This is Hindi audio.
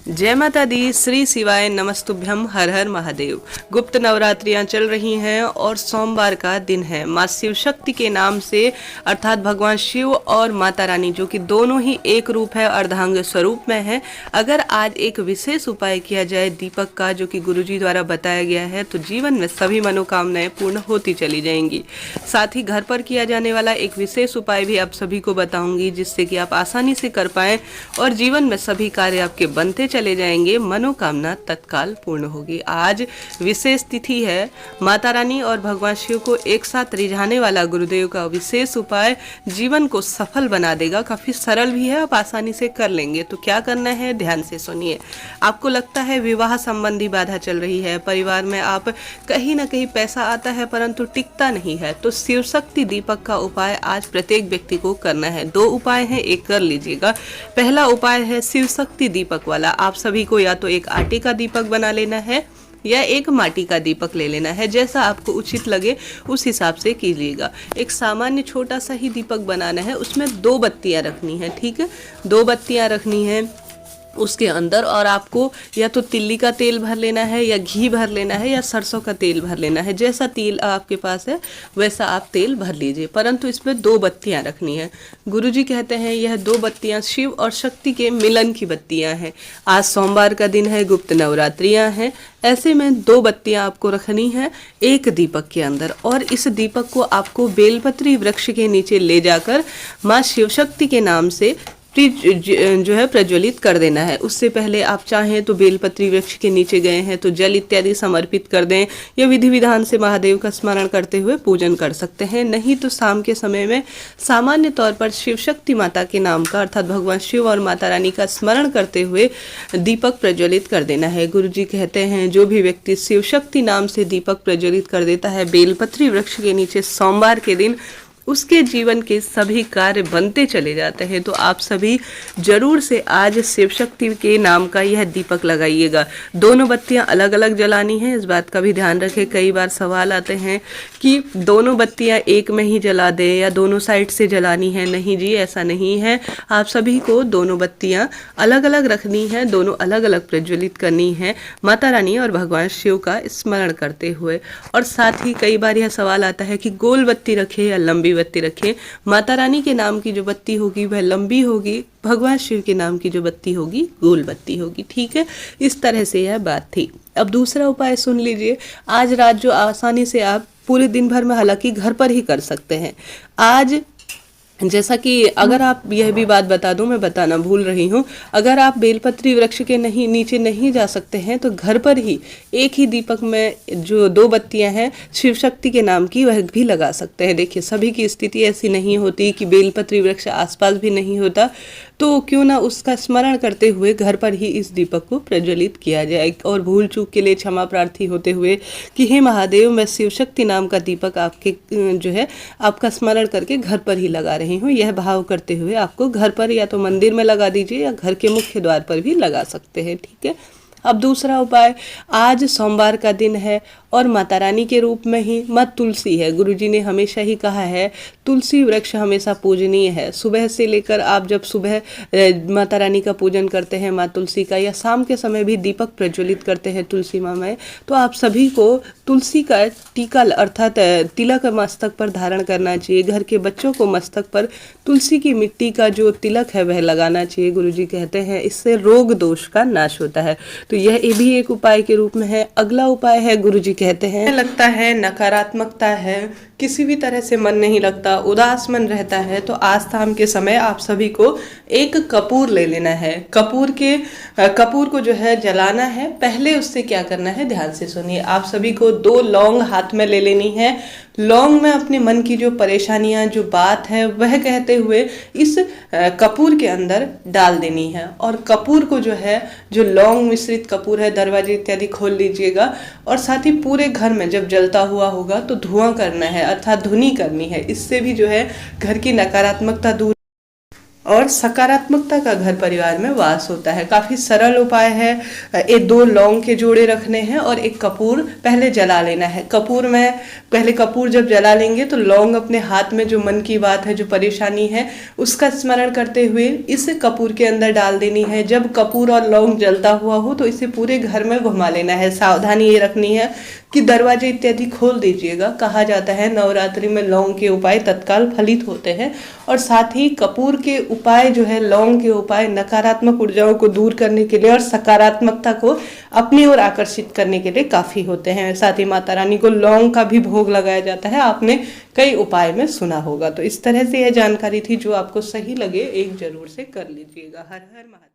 जय माता दी। श्री शिवाय नमस्तुभ्यम। हर हर महादेव। गुप्त नवरात्रियां चल रही हैं और सोमवार का दिन है। माँ शिव शक्ति के नाम से अर्थात भगवान शिव और माता रानी जो कि दोनों ही एक रूप है, अर्धांग स्वरूप में है। अगर आज एक विशेष उपाय किया जाए दीपक का, जो कि गुरुजी द्वारा बताया गया है, तो जीवन में सभी मनोकामनाएं पूर्ण होती चली जाएंगी। साथ ही घर पर किया जाने वाला एक विशेष उपाय भी आप सभी को बताऊंगी, जिससे कि आप आसानी से कर पाएं और जीवन में सभी कार्य आपके बनते चले जाएंगे, मनोकामना तत्काल पूर्ण होगी। आज विशेष तिथि है। माता रानी और भगवान शिव को एक साथ रिझाने वाला गुरुदेव का विशेष उपाय जीवन को सफल बना देगा। काफी सरल भी है, आप आसानी से कर लेंगे। तो क्या करना है, ध्यान से सुनिए। आपको लगता है विवाह संबंधी बाधा चल रही है, परिवार में आप कहीं ना कहीं पैसा आता है परंतु टिकता नहीं है, तो शिव शक्ति दीपक का उपाय आज प्रत्येक व्यक्ति को करना है। दो उपाय हैं, एक कर लीजिएगा। पहला उपाय है शिव शक्ति दीपक वाला। आप सभी को या तो एक आटे का दीपक बना लेना है या एक माटी का दीपक ले लेना है, जैसा आपको उचित लगे उस हिसाब से कीजिएगा। एक सामान्य छोटा सा ही दीपक बनाना है, उसमें 2 बत्तियां रखनी है। ठीक है, 2 बत्तियां रखनी है उसके अंदर, और आपको या तो तिल्ली का तेल भर लेना है या घी भर लेना है या सरसों का तेल भर लेना है। जैसा तेल आपके पास है वैसा आप तेल भर लीजिए, परंतु इसमें 2 बत्तियां रखनी है। गुरुजी कहते हैं यह 2 बत्तियां शिव और शक्ति के मिलन की बत्तियां हैं। आज सोमवार का दिन है, गुप्त नवरात्रियां हैं, ऐसे में 2 बत्तियां आपको रखनी है एक दीपक के अंदर, और इस दीपक को आपको बेलपत्री वृक्ष के नीचे ले जाकर माँ शिव शक्ति के नाम से जो है प्रज्वलित कर देना है। उससे पहले आप चाहें तो बेलपत्री वृक्ष के नीचे गए हैं तो जल इत्यादि समर्पित कर दें, या विधि विधान से महादेव का स्मरण करते हुए पूजन कर सकते हैं। नहीं तो शाम के समय में सामान्य तौर पर शिव शक्ति माता के नाम का अर्थात भगवान शिव और माता रानी का स्मरण करते हुए दीपक प्रज्वलित कर देना है। गुरुजी कहते हैं जो भी व्यक्ति शिव शक्ति नाम से दीपक प्रज्वलित कर देता है बेलपत्री वृक्ष के नीचे सोमवार के दिन, उसके जीवन के सभी कार्य बनते चले जाते हैं। तो आप सभी जरूर से आज शिव शक्ति के नाम का यह दीपक लगाइएगा। दोनों बत्तियां अलग अलग जलानी है, इस बात का भी ध्यान रखें। कई बार सवाल आते हैं कि दोनों बत्तियां एक में ही जला दें या दोनों साइड से जलानी है। नहीं जी, ऐसा नहीं है। आप सभी को दोनों बत्तियां अलग अलग रखनी है, दोनों अलग अलग प्रज्वलित करनी है माता रानी और भगवान शिव का स्मरण करते हुए। और साथ ही कई बार यह सवाल आता है कि गोल बत्ती रखें या लंबी बत्ती रखें। माता रानी के नाम की जो बत्ती होगी वह लंबी होगी, भगवान शिव के नाम की जो बत्ती होगी गोल बत्ती होगी। ठीक है, इस तरह से यह बात थी। अब दूसरा उपाय सुन लीजिए। आज रात जो आसानी से आप पूरे दिन भर में हालांकि घर पर ही कर सकते हैं। आज जैसा कि अगर आप यह भी बात बता दूं, मैं बताना भूल रही हूं, अगर आप बेलपत्री वृक्ष के नीचे नहीं जा सकते हैं तो घर पर ही एक ही दीपक में जो 2 बत्तियां हैं शिव शक्ति के नाम की वह भी लगा सकते हैं। देखिए, सभी की स्थिति ऐसी नहीं होती कि बेलपत्री वृक्ष आसपास भी नहीं होता, तो क्यों ना उसका स्मरण करते हुए घर पर ही इस दीपक को प्रज्वलित किया जाए। और भूल चूक के लिए क्षमा प्रार्थी होते हुए कि हे महादेव, मैं शिव शक्ति नाम का दीपक आपके जो है आपका स्मरण करके घर पर ही लगा रही हूँ, यह भाव करते हुए आपको घर पर या तो मंदिर में लगा दीजिए या घर के मुख्य द्वार पर भी लगा सकते हैं। ठीक है। अब दूसरा उपाय, आज सोमवार का दिन है और माता रानी के रूप में ही माँ तुलसी है। गुरुजी ने हमेशा ही कहा है तुलसी वृक्ष हमेशा पूजनीय है। सुबह से लेकर आप जब सुबह माता रानी का पूजन करते हैं माँ तुलसी का, या शाम के समय भी दीपक प्रज्वलित करते हैं तुलसी माँ में, तो आप सभी को तुलसी का टीका अर्थात तिलक मस्तक पर धारण करना चाहिए। घर के बच्चों को मस्तक पर तुलसी की मिट्टी का जो तिलक है वह लगाना चाहिए। गुरुजी कहते हैं इससे रोग दोष का नाश होता है। तो यह भी एक उपाय के रूप में है। अगला उपाय है, गुरुजी कहते हैं लगता है नकारात्मकता है, किसी भी तरह से मन नहीं लगता, उदास मन रहता है, तो आज शाम के समय आप सभी को एक कपूर ले लेना है। कपूर को जो है जलाना है। पहले उससे क्या करना है, ध्यान से सुनिए। आप सभी को 2 लौंग हाथ में ले लेनी है। लौंग में अपने मन की जो परेशानियां, जो बात है वह कहते हुए इस कपूर के अंदर डाल देनी है। और कपूर को जो है, जो लौंग मिश्रित कपूर है, दरवाजे इत्यादि खोल लीजिएगा, और साथ ही पूरे घर में जब जलता हुआ होगा तो धुआं करना है अर्थात धुनी करनी है। इससे भी जो है घर की नकारात्मकता दूर और सकारात्मकता का घर परिवार में वास होता है। काफी सरल उपाय है। ये 2 लौंग के जोड़े रखने हैं और एक कपूर पहले जला लेना है। कपूर में पहले कपूर जब जला लेंगे तो लौंग अपने हाथ में जो मन की बात है, जो परेशानी है, उसका स्मरण करते हुए इस कपूर के अंदर डाल देनी है। जब कपूर और लौंग जलता हुआ हो तो इसे पूरे घर में घुमा लेना है। सावधानी ये रखनी है कि दरवाजे इत्यादि खोल दीजिएगा। कहा जाता है नवरात्रि में लौंग के उपाय तत्काल फलित होते हैं। और साथ ही कपूर के उपाय जो है, लौंग के उपाय नकारात्मक ऊर्जाओं को दूर करने के लिए और सकारात्मकता को अपनी ओर आकर्षित करने के लिए काफी होते हैं। साथ ही माता रानी को लौंग का भी भोग लगाया जाता है, आपने कई उपाय में सुना होगा। तो इस तरह से यह जानकारी थी, जो आपको सही लगे एक जरूर से कर लीजिएगा। हर हर महादेव।